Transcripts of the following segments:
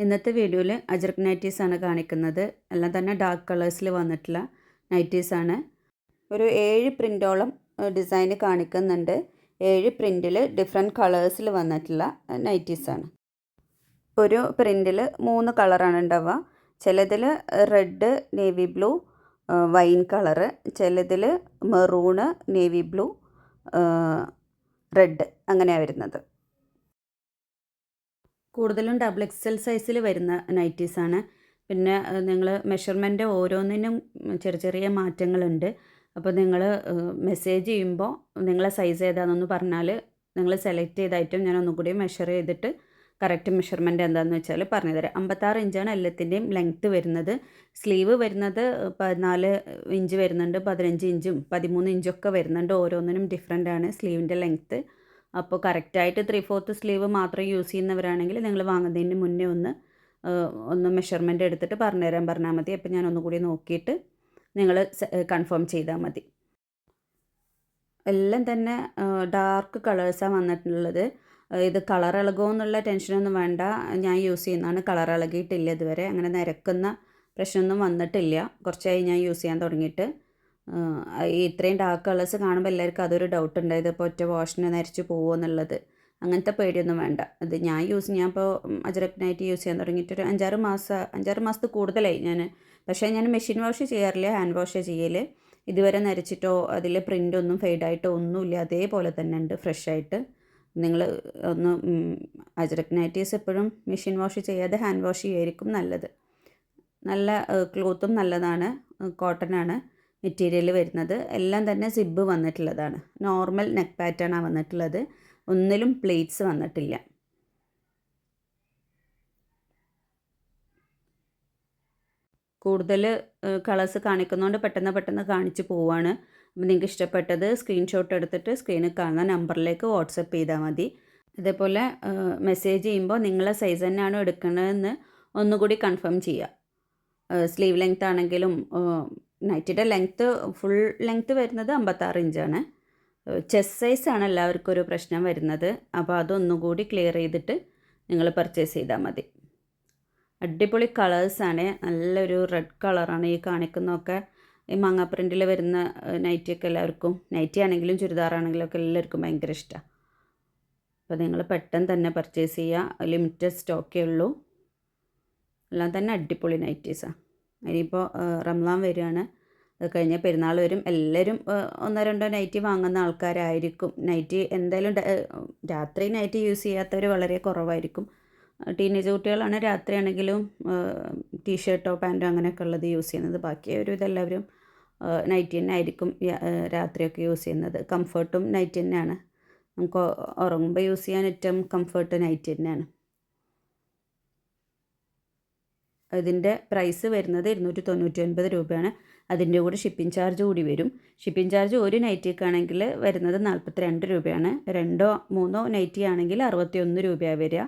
ഇന്നത്തെ വീഡിയോയിൽ അജ്രക് നൈറ്റീസാണ് കാണിക്കുന്നത്. എല്ലാം തന്നെ ഡാർക്ക് കളേഴ്സിൽ വന്നിട്ടുള്ള നൈറ്റീസാണ്. ഒരു 7 പ്രിൻ്റോളം ഡിസൈൻ കാണിക്കുന്നുണ്ട്. 7 പ്രിൻറ്റിൽ ഡിഫറെൻറ്റ് കളേഴ്സിൽ വന്നിട്ടുള്ള നൈറ്റീസാണ്. ഒരു പ്രിൻറ്റിൽ 3 കളറാണ് ഉണ്ടാവുക. ചിലതിൽ red, navy blue, wine colour, ചിലതിൽ മെറൂണ്, നേവി ബ്ലൂ, റെഡ് അങ്ങനെയാണ് വരുന്നത്. കൂടുതലും ഡബിൾ എക്സൽ സൈസിൽ വരുന്ന നൈറ്റീസാണ്. പിന്നെ നിങ്ങൾ മെഷർമെൻറ്റ് ഓരോന്നിനും ചെറിയ മാറ്റങ്ങളുണ്ട്. അപ്പോൾ നിങ്ങൾ മെസ്സേജ് ചെയ്യുമ്പോൾ നിങ്ങളെ സൈസ് ഏതാണെന്നൊന്ന് പറഞ്ഞാൽ നിങ്ങൾ സെലക്ട് ചെയ്ത ഐറ്റം ഞാൻ ഒന്നും കൂടി മെഷർ ചെയ്തിട്ട് കറക്റ്റ് മെഷർമെൻറ്റ് എന്താണെന്ന് വെച്ചാൽ പറഞ്ഞു തരാം. 56 ഇഞ്ചാണ് എല്ലാത്തിൻ്റെയും ലെങ്ത്ത് വരുന്നത്. സ്ലീവ് വരുന്നത് 14 ഇഞ്ച് വരുന്നുണ്ട്, 15 ഇഞ്ചും 13 ഇഞ്ചൊക്കെ വരുന്നുണ്ട്. ഓരോന്നിനും ഡിഫറെൻ്റ് ആണ് സ്ലീവിൻ്റെ ലെങ്ത്ത്. അപ്പോൾ കറക്റ്റായിട്ട് 3/4 സ്ലീവ് മാത്രം യൂസ് ചെയ്യുന്നവരാണെങ്കിൽ നിങ്ങൾ വാങ്ങുന്നതിന് മുന്നേ ഒന്ന് മെഷർമെൻറ്റ് എടുത്തിട്ട് പറഞ്ഞുതരാൻ പറഞ്ഞാൽ മതി. അപ്പോൾ ഞാൻ ഒന്നുകൂടി നോക്കിയിട്ട് നിങ്ങൾ കൺഫേം ചെയ്താൽ മതി. എല്ലാം തന്നെ ഡാർക്ക് കളേഴ്സാണ് വന്നിട്ടുള്ളത്. ഇത് കളർ ഇളകുമെന്നുള്ള ടെൻഷനൊന്നും വേണ്ട. ഞാൻ യൂസ് ചെയ്യുന്നതാണ്, കളർ ഇളകിയിട്ടില്ല ഇതുവരെ. അങ്ങനെ നിരക്കുന്ന പ്രശ്നമൊന്നും വന്നിട്ടില്ല. കുറച്ചായി ഞാൻ യൂസ് ചെയ്യാൻ തുടങ്ങിയിട്ട്. ഇത്രയും ഡാർക്ക് കളേഴ്സ് കാണുമ്പോൾ എല്ലാവർക്കും അതൊരു ഡൗട്ട് ഉണ്ടായത്, ഇപ്പോൾ ഒറ്റ വാഷിന് നരച്ച് പോകുമോ എന്നുള്ളത്. അങ്ങനത്തെ പേടിയൊന്നും വേണ്ട. ഇത് ഞാനിപ്പോൾ അജ്രക് നൈറ്റി യൂസ് ചെയ്യാൻ തുടങ്ങിയിട്ട് ഒരു 5-6 മാസത്തിൽ കൂടുതലായി പക്ഷേ ഞാൻ മെഷീൻ വാഷ് ചെയ്യാറില്ല, ഹാൻഡ് വാഷ് ചെയ്യൽ. ഇതുവരെ നരച്ചിട്ടോ അതിൽ പ്രിൻ്റൊന്നും ഫെയ്ഡായിട്ടോ ഒന്നുമില്ല, അതേപോലെ തന്നെ ഉണ്ട് ഫ്രഷായിട്ട്. നിങ്ങൾ അജ്രക് നൈറ്റീസ് എപ്പോഴും മെഷീൻ വാഷ് ചെയ്യാതെ ഹാൻഡ് വാഷ് ചെയ്യുമായിരിക്കും നല്ലത്. നല്ല ക്ലോത്തും നല്ലതാണ്, കോട്ടനാണ് മെറ്റീരിയൽ വരുന്നത്. എല്ലാം തന്നെ സിബ് വന്നിട്ടുള്ളതാണ്. നോർമൽ നെക്ക് പാറ്റേണാണ് വന്നിട്ടുള്ളത്. ഒന്നിലും പ്ലേറ്റ്സ് വന്നിട്ടില്ല. കൂടുതൽ കളേഴ്സ് കാണിക്കുന്നതുകൊണ്ട് പെട്ടെന്ന് കാണിച്ച് പോവുകയാണ്. അപ്പോൾ നിങ്ങൾക്ക് ഇഷ്ടപ്പെട്ടത് സ്ക്രീൻഷോട്ട് എടുത്തിട്ട് സ്ക്രീനിൽ കാണുന്ന നമ്പറിലേക്ക് വാട്സപ്പ് ചെയ്താൽ മതി. അതേപോലെ മെസ്സേജ് ചെയ്യുമ്പോൾ നിങ്ങളെ സൈസ് തന്നെയാണോ എടുക്കണതെന്ന് ഒന്നുകൂടി കൺഫേം ചെയ്യുക. സ്ലീവ് ലെങ്ത് ആണെങ്കിലും നൈറ്റിയുടെ ലെങ്ത്ത് ഫുൾ ലെങ്ത്ത് വരുന്നത് 56 ഇഞ്ചാണ്. ചെസ്റ്റ് സൈസാണ് എല്ലാവർക്കും ഒരു പ്രശ്നം വരുന്നത്. അപ്പോൾ അതൊന്നുകൂടി ക്ലിയർ ചെയ്തിട്ട് നിങ്ങൾ പർച്ചേസ് ചെയ്താൽ മതി. അടിപൊളി കളേഴ്സാണ്. നല്ലൊരു റെഡ് കളറാണ് ഈ കാണിക്കുന്നതൊക്കെ. ഈ മാങ്ങ പ്രിൻറ്റിൽ വരുന്ന നൈറ്റിയൊക്കെ എല്ലാവർക്കും, നൈറ്റി ആണെങ്കിലും ചുരിദാറാണെങ്കിലും ഒക്കെ എല്ലാവർക്കും ഭയങ്കര ഇഷ്ടമാണ്. അപ്പോൾ നിങ്ങൾ പെട്ടെന്ന് തന്നെ പർച്ചേസ് ചെയ്യുക. ലിമിറ്റഡ് സ്റ്റോക്കേ ഉള്ളൂ. എല്ലാം തന്നെ അടിപൊളി നൈറ്റീസാണ്. ഇനിയിപ്പോൾ റംസാൻ വരികയാണ്, അത് കഴിഞ്ഞ് പെരുന്നാൾ വരും. എല്ലാവരും 1-2 നൈറ്റി വാങ്ങുന്ന ആൾക്കാരായിരിക്കും. നൈറ്റി എന്തായാലും രാത്രി നൈറ്റി യൂസ് ചെയ്യാത്തവർ വളരെ കുറവായിരിക്കും. ടീനേജ് കുട്ടികളാണ് രാത്രിയാണെങ്കിലും ടീഷർട്ടോ പാൻറ്റോ അങ്ങനെയൊക്കെ ഉള്ളത് യൂസ് ചെയ്യുന്നത്. ബാക്കി ഒരു ഇതെല്ലാവരും നൈറ്റി തന്നെ ആയിരിക്കും രാത്രിയൊക്കെ യൂസ് ചെയ്യുന്നത്. കംഫർട്ടും നൈറ്റി തന്നെയാണ്. നമുക്ക് ഉറങ്ങുമ്പോൾ യൂസ് ചെയ്യാൻ ഏറ്റവും കംഫർട്ട് നൈറ്റി തന്നെയാണ്. ഇതിൻ്റെ പ്രൈസ് വരുന്നത് 299 രൂപയാണ്. അതിൻ്റെ കൂടെ ഷിപ്പിംഗ് ചാർജ് കൂടി വരും. ഷിപ്പിംഗ് ചാർജ് ഒരു നൈറ്റിക്കാണെങ്കിൽ വരുന്നത് 42 രൂപയാണ്. 2-3 നൈറ്റി ആണെങ്കിൽ 61 രൂപയാണ് വരിക.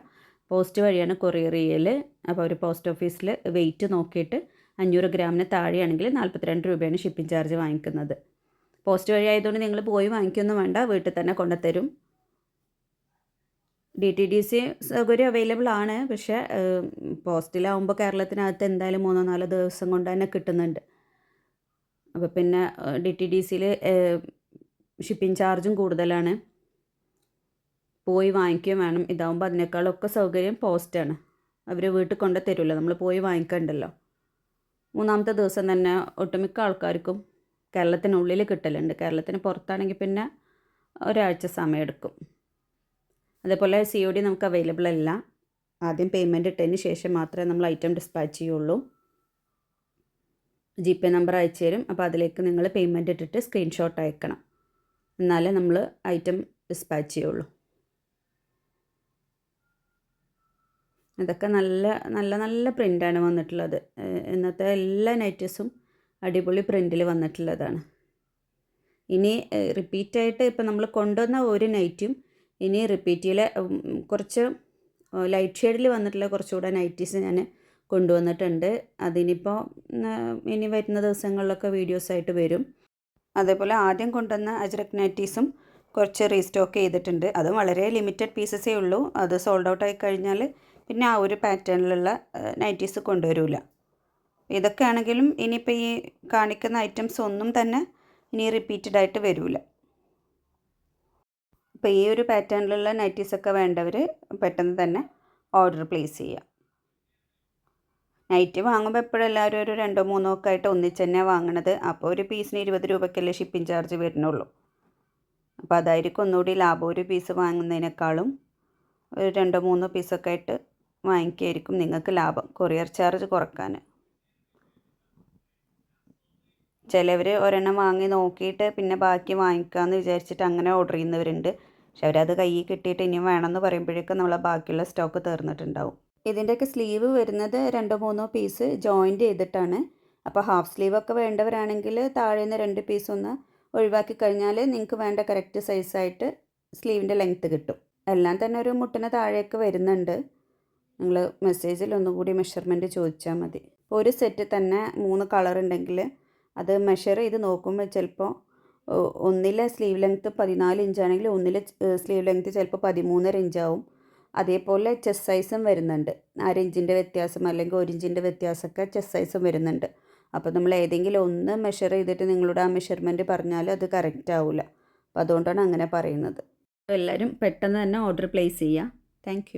പോസ്റ്റ് വഴിയാണ് കൊറിയർ ചെയ്യൽ. അപ്പോൾ ഒരു പോസ്റ്റ് ഓഫീസിൽ വെയിറ്റ് നോക്കിയിട്ട് 500 ഗ്രാമിന് താഴെയാണെങ്കിൽ 42 രൂപയാണ് ഷിപ്പിംഗ് ചാർജ് വാങ്ങിക്കുന്നത്. പോസ്റ്റ് വഴി ആയതുകൊണ്ട് നിങ്ങൾ പോയി വാങ്ങിക്കൊന്നും വേണ്ട, വീട്ടിൽ തന്നെ കൊണ്ടുത്തരും. DTDC സൗകര്യം അവൈലബിൾ ആണ്. പക്ഷേ പോസ്റ്റിലാവുമ്പോൾ കേരളത്തിനകത്ത് എന്തായാലും 3-4 ദിവസം കൊണ്ട് തന്നെ കിട്ടുന്നുണ്ട്. അപ്പോൾ പിന്നെ DTDCയിൽ ഷിപ്പിംഗ് ചാർജും കൂടുതലാണ്, പോയി വാങ്ങിക്കുകയും വേണം. ഇതാവുമ്പോൾ അതിനേക്കാളൊക്കെ സൗകര്യം പോസ്റ്റാണ്. അവർ വീട്ടിൽ കൊണ്ട് തരുമല്ലോ, നമ്മൾ പോയി വാങ്ങിക്കണ്ടല്ലോ. 3-ാമത്തെ ദിവസം തന്നെ ഒട്ടുമിക്ക ആൾക്കാർക്കും കേരളത്തിനുള്ളിൽ കിട്ടലുണ്ട്. കേരളത്തിന് പുറത്താണെങ്കിൽ പിന്നെ ഒരാഴ്ച സമയമെടുക്കും. അതേപോലെ COD നമുക്ക് അവൈലബിൾ അല്ല. ആദ്യം പേയ്മെൻറ്റ് ഇട്ടതിന് ശേഷം മാത്രമേ നമ്മൾ ഐറ്റം ഡിസ്പാച്ച് ചെയ്യുള്ളൂ. GP നമ്പർ അയച്ചു തരും. അപ്പോൾ അതിലേക്ക് നിങ്ങൾ പേയ്മെൻറ്റ് ഇട്ടിട്ട് സ്ക്രീൻഷോട്ട് അയക്കണം, എന്നാലേ നമ്മൾ ഐറ്റം ഡിസ്പാച്ച് ചെയ്യുള്ളൂ. ഇതൊക്കെ നല്ല പ്രിൻ്റാണ് വന്നിട്ടുള്ളത്. ഇന്നത്തെ എല്ലാ നൈറ്റീസും അടിപൊളി പ്രിൻറ്റിൽ വന്നിട്ടുള്ളതാണ്. ഇനി റിപ്പീറ്റായിട്ട് ഇപ്പോൾ നമ്മൾ കൊണ്ടുവന്ന ഒരു നൈറ്റും ഇനി റിപ്പീറ്റ് ചെയ്യൽ കുറച്ച് ലൈറ്റ് ഷെയ്ഡിൽ വന്നിട്ടുള്ള കുറച്ചുകൂടെ നൈറ്റീസ് ഞാൻ കൊണ്ടുവന്നിട്ടുണ്ട്. അതിനിപ്പോൾ ഇനി വരുന്ന ദിവസങ്ങളിലൊക്കെ വീഡിയോസായിട്ട് വരും. അതേപോലെ ആദ്യം കൊണ്ടുവന്ന അജ്രക് നൈറ്റീസും കുറച്ച് റീസ്റ്റോക്ക് ചെയ്തിട്ടുണ്ട്. അതും വളരെ ലിമിറ്റഡ് പീസസേ ഉള്ളൂ. അത് സോൾഡ് ഔട്ട് ആയി കഴിഞ്ഞാൽ പിന്നെ ആ ഒരു പാറ്റേണിലുള്ള നൈറ്റീസ് കൊണ്ടുവരില്ല. ഇതൊക്കെ ആണെങ്കിലും ഇനിയിപ്പോൾ ഈ കാണിക്കുന്ന ഐറ്റംസ് ഒന്നും തന്നെ ഇനി റിപ്പീറ്റഡ് ആയിട്ട് വരില്ല. അപ്പോൾ ഈ ഒരു പാറ്റേണിലുള്ള നൈറ്റീസൊക്കെ വേണ്ടവർ പെട്ടെന്ന് തന്നെ ഓർഡർ പ്ലേസ് ചെയ്യുക. നൈറ്റി വാങ്ങുമ്പോൾ എപ്പോഴും എല്ലാവരും ഒരു 2-3 ഒക്കെ ആയിട്ട് ഒന്നിച്ച് തന്നെ വാങ്ങണത്. അപ്പോൾ ഒരു പീസിന് 20 രൂപയ്ക്കല്ലേ ഷിപ്പിംഗ് ചാർജ് വരുന്നുള്ളൂ. അപ്പോൾ അതായിരിക്കും ഒന്നുകൂടി ലാഭം. ഒരു പീസ് വാങ്ങുന്നതിനേക്കാളും ഒരു 2-3 പീസൊക്കെ ആയിട്ട് വാങ്ങിക്കുകയായിരിക്കും നിങ്ങൾക്ക് ലാഭം, കൊറിയർ ചാർജ് കുറക്കാൻ. ചിലവർ ഒരെണ്ണം വാങ്ങി നോക്കിയിട്ട് പിന്നെ ബാക്കി വാങ്ങിക്കാമെന്ന് വിചാരിച്ചിട്ട് അങ്ങനെ ഓർഡർ ചെയ്യുന്നവരുണ്ട്. പക്ഷെ അവരത് കയ്യിൽ കിട്ടിയിട്ട് ഇനിയും വേണമെന്ന് പറയുമ്പോഴേക്കും നമ്മളെ ബാക്കിയുള്ള സ്റ്റോക്ക് തീർന്നിട്ടുണ്ടാവും. ഇതിൻ്റെയൊക്കെ സ്ലീവ് വരുന്നത് 2-3 പീസ് ജോയിൻറ്റ് ചെയ്തിട്ടാണ്. അപ്പോൾ ഹാഫ് സ്ലീവൊക്കെ വേണ്ടവരാണെങ്കിൽ താഴേന്ന് 2 പീസ് ഒന്ന് ഒഴിവാക്കി കഴിഞ്ഞാൽ നിങ്ങൾക്ക് വേണ്ട കറക്റ്റ് സൈസായിട്ട് സ്ലീവിൻ്റെ ലെങ്ത്ത് കിട്ടും. എല്ലാം തന്നെ ഒരു മുട്ടിന് താഴേക്ക് വരുന്നുണ്ട്. നിങ്ങൾ മെസ്സേജിൽ ഒന്നുകൂടി മെഷർമെൻറ്റ് ചോദിച്ചാൽ മതി. ഇപ്പോൾ ഒരു സെറ്റ് തന്നെ 3 കളർ ഉണ്ടെങ്കിൽ അത് മെഷർ ചെയ്ത് നോക്കുമ്പോൾ ചിലപ്പോൾ ഒന്നിലെ സ്ലീവ് ലെങ്ത്ത് 14 ഇഞ്ചാണെങ്കിൽ ഒന്നിലെ സ്ലീവ് ലെങ്ത്ത് ചിലപ്പോൾ 13.5 ഇഞ്ചാവും. അതേപോലെ ചെസ്റ്റ് സൈസും വരുന്നുണ്ട്. 1/2 ഇഞ്ചിൻ്റെ വ്യത്യാസം അല്ലെങ്കിൽ 1 ഇഞ്ചിൻ്റെ വ്യത്യാസമൊക്കെ ചെസ്റ്റ് സൈസും വരുന്നുണ്ട്. അപ്പോൾ നമ്മൾ ഏതെങ്കിലും ഒന്ന് മെഷർ ചെയ്തിട്ട് നിങ്ങളുടെ ആ മെഷർമെൻറ്റ് പറഞ്ഞാൽ അത് കറക്റ്റ് ആവില്ല. അപ്പോൾ അതുകൊണ്ടാണ് അങ്ങനെ പറയുന്നത്. എല്ലാവരും പെട്ടെന്ന് തന്നെ ഓർഡർ പ്ലേസ് ചെയ്യുക. താങ്ക്